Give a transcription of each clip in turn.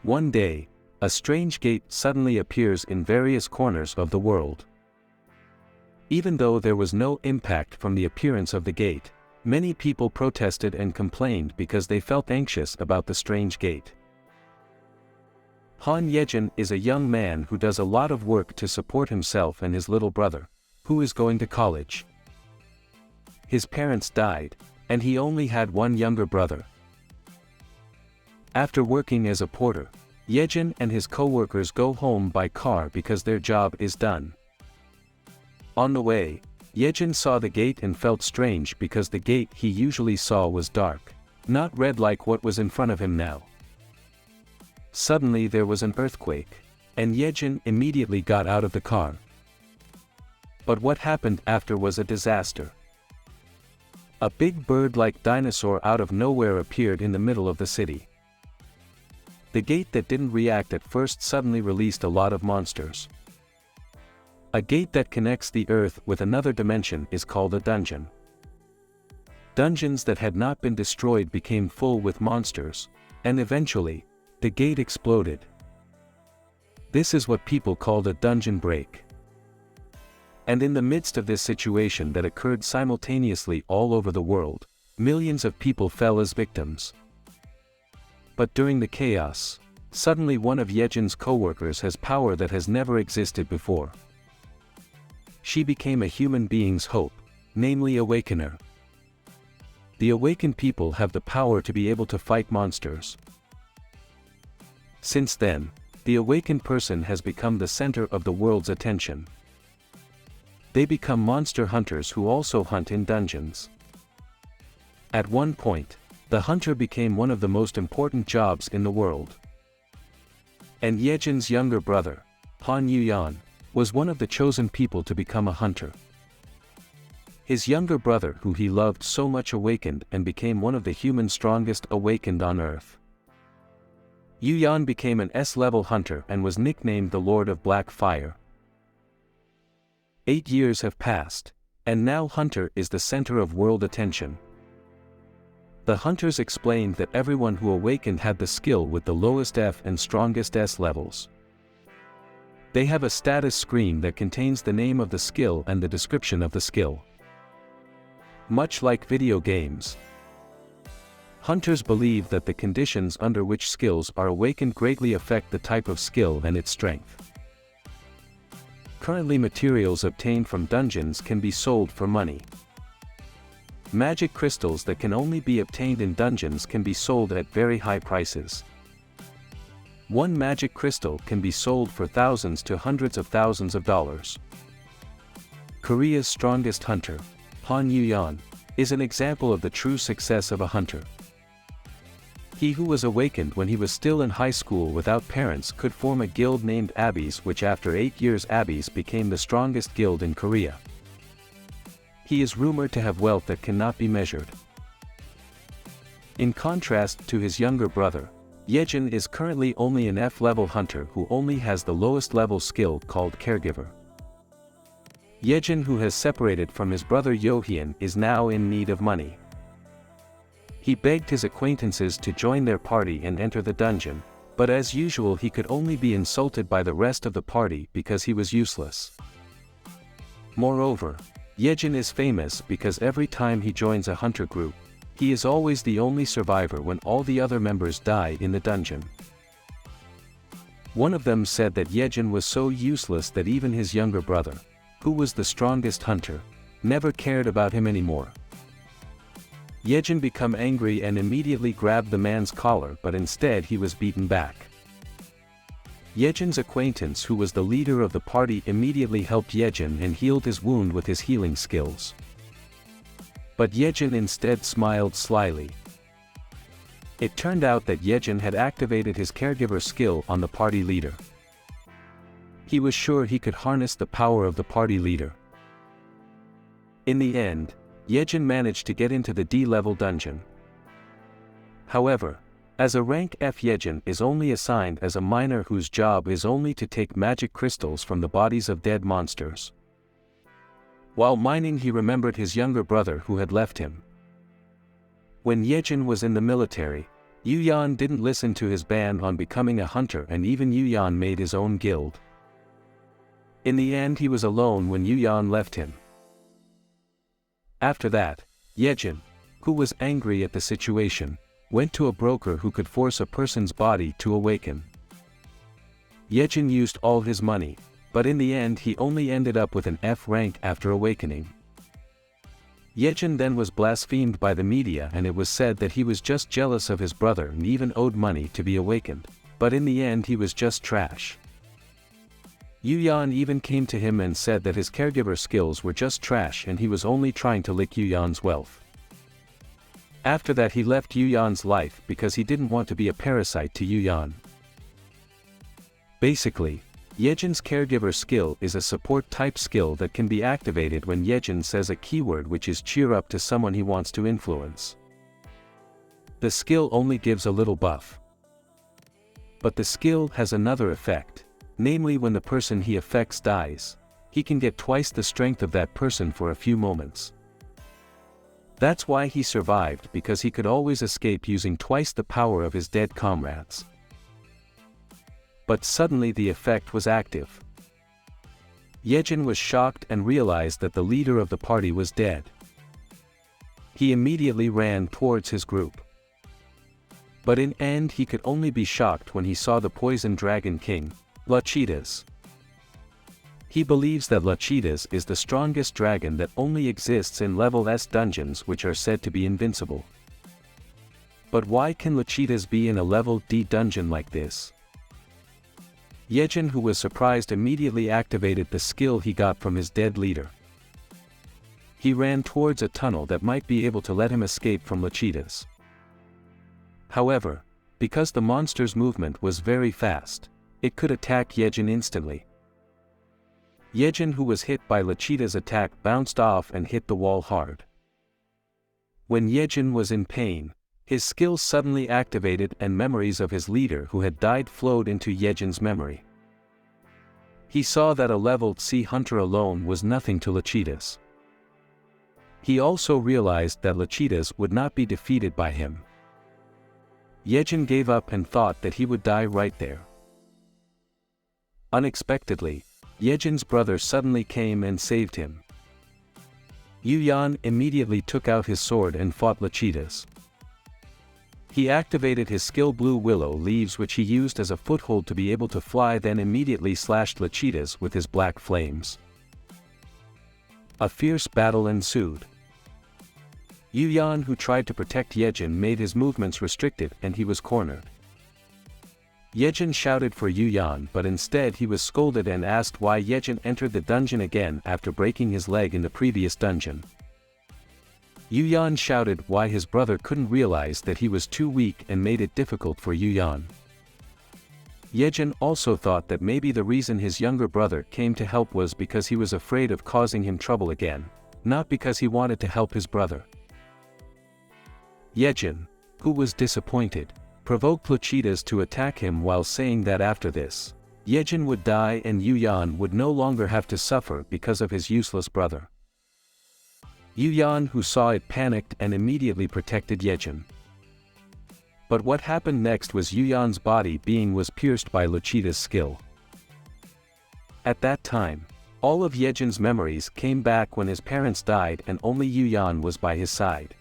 One day, a strange gate suddenly appears in various corners of the world. Even though there was no impact from the appearance of the gate, many people protested and complained because they felt anxious about the strange gate. Han Yejin is a young man who does a lot of work to support himself and his little brother, who is going to college. His parents died, and he only had one younger brother. After working as a porter, Yejin and his co-workers go home by car because their job is done. On the way, Yejin saw the gate and felt strange because the gate he usually saw was dark, not red like what was in front of him now. Suddenly there was an earthquake, and Yejin immediately got out of the car. But what happened after was a disaster. A big bird-like dinosaur out of nowhere appeared in the middle of the city. The gate that didn't react at first suddenly released a lot of monsters. A gate that connects the earth with another dimension is called a dungeon. Dungeons that had not been destroyed became full with monsters, and eventually, the gate exploded. This is what people called a dungeon break. And in the midst of this situation that occurred simultaneously all over the world, millions of people fell as victims. But during the chaos, suddenly one of Yejin's co-workers has power that has never existed before. She became a human being's hope, namely Awakener. The awakened people have the power to be able to fight monsters. Since then, the awakened person has become the center of the world's attention. They become monster hunters who also hunt in dungeons. At one point, the hunter became one of the most important jobs in the world. And Yejin's younger brother, Han Yuyan, was one of the chosen people to become a hunter. His younger brother who he loved so much awakened and became one of the human strongest awakened on earth. Yuyan became an S-level hunter and was nicknamed the Lord of Black Fire. 8 years have passed, and now Hunter is the center of world attention. The hunters explained that everyone who awakened had the skill with the lowest F and strongest S levels. They have a status screen that contains the name of the skill and the description of the skill. Much like video games, hunters believe that the conditions under which skills are awakened greatly affect the type of skill and its strength. Currently, materials obtained from dungeons can be sold for money. Magic crystals that can only be obtained in dungeons can be sold at very high prices. One magic crystal can be sold for thousands to hundreds of thousands of dollars. Korea's strongest hunter, Han Yuyan, is an example of the true success of a hunter. He who was awakened when he was still in high school without parents could form a guild named Abbeys, which after 8 years Abbeys became the strongest guild in Korea. He is rumored to have wealth that cannot be measured. In contrast to his younger brother, Yejin is currently only an F-level hunter who only has the lowest level skill called Caregiver. Yejin, who has separated from his brother Yohyun, is now in need of money. He begged his acquaintances to join their party and enter the dungeon, but as usual he could only be insulted by the rest of the party because he was useless. Moreover, Yejin is famous because every time he joins a hunter group, he is always the only survivor when all the other members die in the dungeon. One of them said that Yejin was so useless that even his younger brother, who was the strongest hunter, never cared about him anymore. Yejin became angry and immediately grabbed the man's collar, but instead he was beaten back. Yejin's acquaintance, who was the leader of the party, immediately helped Yejin and healed his wound with his healing skills. But Yejin instead smiled slyly. It turned out that Yejin had activated his caregiver skill on the party leader. He was sure he could harness the power of the party leader. In the end, Yejin managed to get into the D-level dungeon. However, as a rank F, Yejin is only assigned as a miner whose job is only to take magic crystals from the bodies of dead monsters. While mining, he remembered his younger brother who had left him. When Yejin was in the military, Yu Yan didn't listen to his ban on becoming a hunter, and even Yu Yan made his own guild. In the end he was alone when Yu Yan left him. After that, Yejin, who was angry at the situation, went to a broker who could force a person's body to awaken. Yejin used all his money, but in the end he only ended up with an F rank after awakening. Yejin then was blasphemed by the media, and it was said that he was just jealous of his brother and even owed money to be awakened, but in the end he was just trash. Yu Yan even came to him and said that his caregiver skills were just trash and he was only trying to lick Yu Yan's wealth. After that he left Yu Yan's life because he didn't want to be a parasite to Yu Yan. Basically, Yejin's caregiver skill is a support type skill that can be activated when Yejin says a keyword, which is cheer up to someone he wants to influence. The skill only gives a little buff. But the skill has another effect, namely when the person he affects dies, he can get twice the strength of that person for a few moments. That's why he survived, because he could always escape using twice the power of his dead comrades. But suddenly the effect was active. Yejin was shocked and realized that the leader of the party was dead. He immediately ran towards his group. But in end he could only be shocked when he saw the poison dragon king, Lachitas. He believes that Lachitas is the strongest dragon that only exists in level S dungeons, which are said to be invincible. But why can Lachitas be in a level D dungeon like this? Yejin, who was surprised, immediately activated the skill he got from his dead leader. He ran towards a tunnel that might be able to let him escape from Lachitas. However, because the monster's movement was very fast, it could attack Yejin instantly. Yejin, who was hit by Lachitas' attack, bounced off and hit the wall hard. When Yejin was in pain, his skill suddenly activated and memories of his leader who had died flowed into Yejin's memory. He saw that a leveled C hunter alone was nothing to Lachitas. He also realized that Lachitas would not be defeated by him. Yejin gave up and thought that he would die right there. Unexpectedly, Yejin's brother suddenly came and saved him. Yu Yan immediately took out his sword and fought Lachitas. He activated his skill Blue Willow Leaves, which he used as a foothold to be able to fly, then immediately slashed Lachitas with his black flames. A fierce battle ensued. Yu Yan, who tried to protect Yejin, made his movements restricted and he was cornered. Yejin shouted for Yu Yan, but instead he was scolded and asked why Yejin entered the dungeon again after breaking his leg in the previous dungeon. Yu Yan shouted why his brother couldn't realize that he was too weak and made it difficult for Yu Yan. Yejin also thought that maybe the reason his younger brother came to help was because he was afraid of causing him trouble again, not because he wanted to help his brother. Yejin, who was disappointed, provoked Lachitas to attack him while saying that after this, Yejin would die and Yu Yan would no longer have to suffer because of his useless brother. Yu Yan, who saw it, panicked and immediately protected Yejin. But what happened next was Yu Yan's body being was pierced by Lachitas' skill. At that time, all of Yejin's memories came back when his parents died and only Yu Yan was by his side.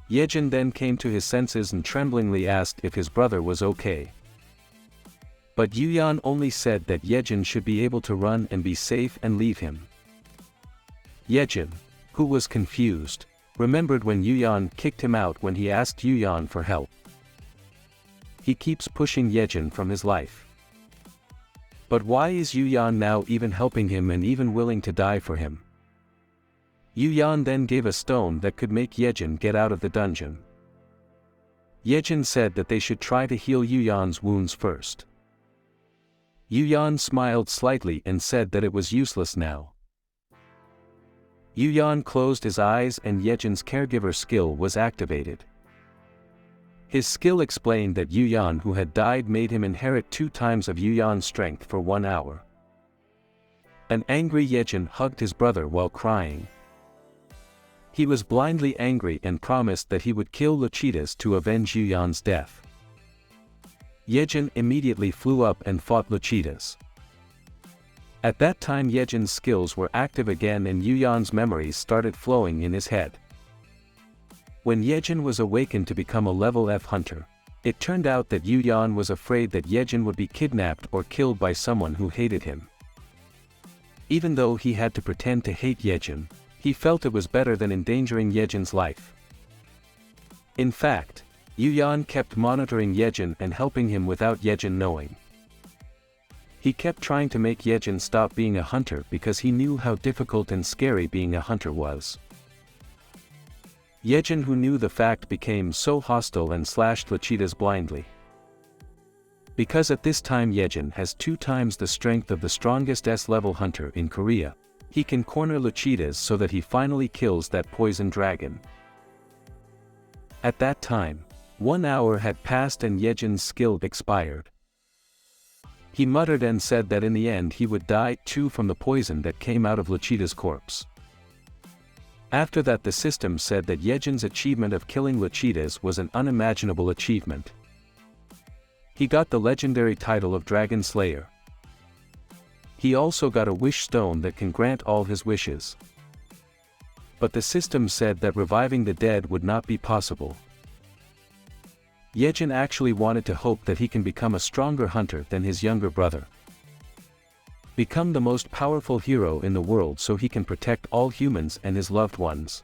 Yejin then came to his senses and tremblingly asked if his brother was okay. But Yu Yan only said that Yejin should be able to run and be safe and leave him. Yejin, who was confused, remembered when Yu Yan kicked him out when he asked Yu Yan for help. He keeps pushing Yejin from his life. But why is Yu Yan now even helping him and even willing to die for him? Yu Yan then gave a stone that could make Yejin get out of the dungeon. Yejin said that they should try to heal Yu Yan's wounds first. Yu Yan smiled slightly and said that it was useless now. Yu Yan closed his eyes and Yejin's caregiver skill was activated. His skill explained that Yu Yan, who had died, made him inherit 2 times of Yu Yan's strength for 1 hour. An angry Yejin hugged his brother while crying. He was blindly angry and promised that he would kill Lochitas to avenge Yuyan's death. Yejin immediately flew up and fought Lochitas. At that time Yejin's skills were active again and Yuyan's memories started flowing in his head. When Yejin was awakened to become a level F hunter, it turned out that Yuyan was afraid that Yejin would be kidnapped or killed by someone who hated him. Even though he had to pretend to hate Yejin, he felt it was better than endangering Yejin's life. In fact, Yuyan kept monitoring Yejin and helping him without Yejin knowing. He kept trying to make Yejin stop being a hunter because he knew how difficult and scary being a hunter was. Yejin, who knew the fact, became so hostile and slashed Lochitas blindly. Because at this time Yejin has 2 times the strength of the strongest S-level hunter in Korea, he can corner Lochitas so that he finally kills that poison dragon. At that time, 1 hour had passed and Yejin's skill expired. He muttered and said that in the end he would die too from the poison that came out of Lochitas' corpse. After that the system said that Yejin's achievement of killing Lochitas was an unimaginable achievement. He got the legendary title of Dragon Slayer. He also got a wish stone that can grant all his wishes. But the system said that reviving the dead would not be possible. Yejin actually wanted to hope that he can become a stronger hunter than his younger brother. Become the most powerful hero in the world so he can protect all humans and his loved ones.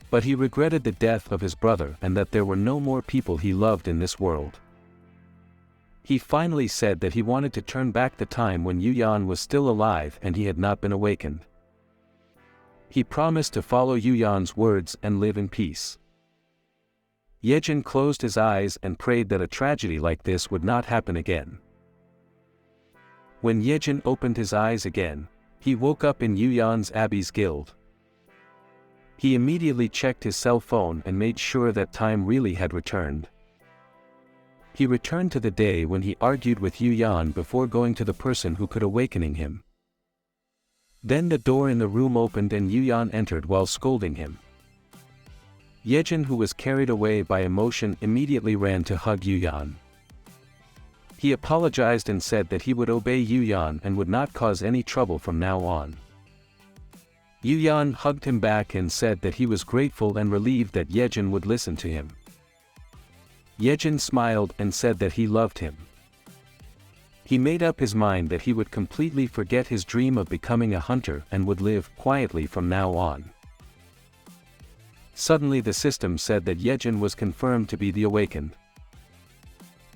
But he regretted the death of his brother and that there were no more people he loved in this world. He finally said that he wanted to turn back the time when Yuyan was still alive and he had not been awakened. He promised to follow Yuyan's words and live in peace. Yejin closed his eyes and prayed that a tragedy like this would not happen again. When Yejin opened his eyes again, he woke up in Yuyan's Abbey's guild. He immediately checked his cell phone and made sure that time really had returned. He returned to the day when he argued with Yuyan before going to the person who could awakening him. Then the door in the room opened and Yuyan entered while scolding him. Yejin, who was carried away by emotion, immediately ran to hug Yuyan. He apologized and said that he would obey Yuyan and would not cause any trouble from now on. Yuyan hugged him back and said that he was grateful and relieved that Yejin would listen to him. Yejin smiled and said that he loved him. He made up his mind that he would completely forget his dream of becoming a hunter and would live quietly from now on. Suddenly the system said that Yejin was confirmed to be the awakened.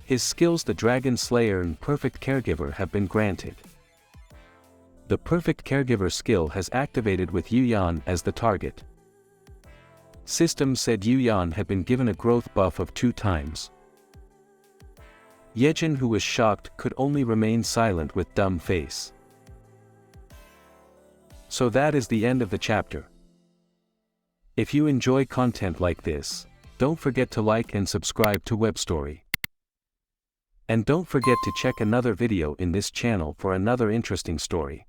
His skills, the Dragon Slayer and Perfect Caregiver, have been granted. The Perfect Caregiver skill has activated with Yuyan as the target. System said Yuyan had been given a growth buff of 2 times. Yejin, who was shocked, could only remain silent with dumb face. So that is the end of the chapter. If you enjoy content like this, don't forget to like and subscribe to Webstory. And don't forget to check another video in this channel for another interesting story.